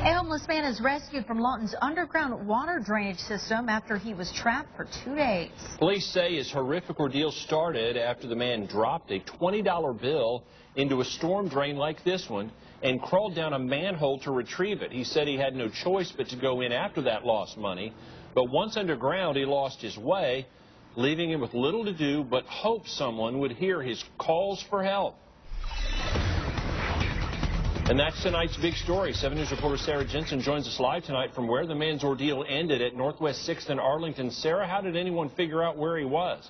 A homeless man is rescued from Lawton's underground water drainage system after he was trapped for 2 days. Police say his horrific ordeal started after the man dropped a $20 bill into a storm drain like this one and crawled down a manhole to retrieve it. He said he had no choice but to go in after that lost money. But once underground, he lost his way, leaving him with little to do but hope someone would hear his calls for help. And that's tonight's big story. 7 News reporter Sarah Jensen joins us live tonight from where the man's ordeal ended at Northwest 6th and Arlington. Sarah, how did anyone figure out where he was?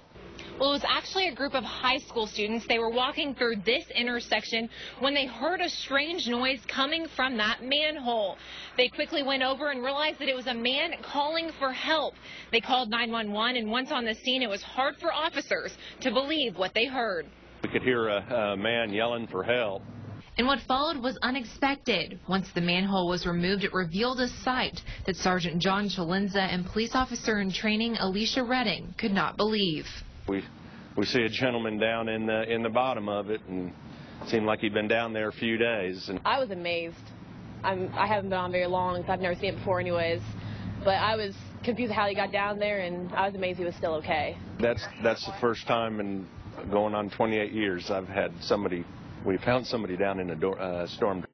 Well, it was actually a group of high school students. They were walking through this intersection when they heard a strange noise coming from that manhole. They quickly went over and realized that it was a man calling for help. They called 911, and once on the scene, it was hard for officers to believe what they heard. We could hear a man yelling for help. And what followed was unexpected. Once the manhole was removed, it revealed a sight that Sergeant John Chalinza and police officer in training Alicia Redding could not believe. We see a gentleman down in the bottom of it, and it seemed like he'd been down there a few days. And I was amazed. I haven't been on very long, so I've never seen it before anyways. But I was confused how he got down there, and I was amazed he was still okay. That's the first time in going on 28 years we found somebody down in a storm.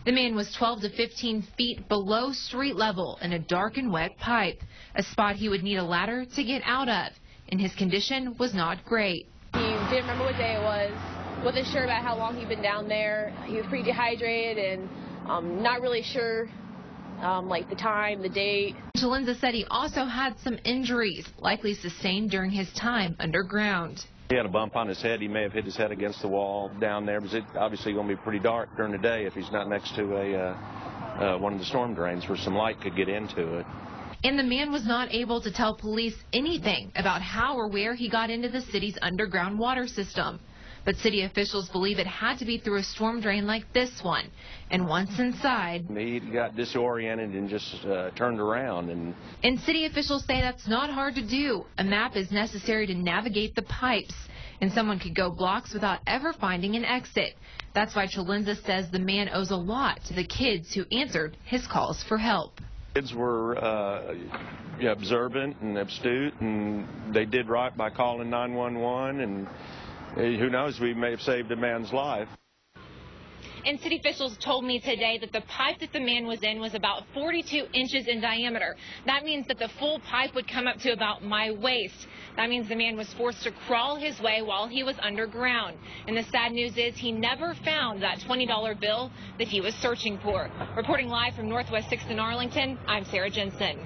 The man was 12 to 15 feet below street level in a dark and wet pipe, a spot he would need a ladder to get out of, and his condition was not great. He didn't remember what day it was, wasn't sure about how long he'd been down there. He was pretty dehydrated and not really sure like the time, the date. Chalinza said he also had some injuries, likely sustained during his time underground. He had a bump on his head. He may have hit his head against the wall down there, because it's obviously going to be pretty dark during the day if he's not next to one of the storm drains where some light could get into it. And the man was not able to tell police anything about how or where he got into the city's underground water system. But city officials believe it had to be through a storm drain like this one. And once inside, he got disoriented and just turned around. And city officials say that's not hard to do. A map is necessary to navigate the pipes, and someone could go blocks without ever finding an exit. That's why Chalinza says the man owes a lot to the kids who answered his calls for help. Kids were observant and astute, and they did right by calling 911, and who knows, we may have saved a man's life. And city officials told me today that the pipe that the man was in was about 42 inches in diameter. That means that the full pipe would come up to about my waist. That means the man was forced to crawl his way while he was underground. And the sad news is he never found that $20 bill that he was searching for. Reporting live from Northwest 6th in Arlington, I'm Sarah Jensen.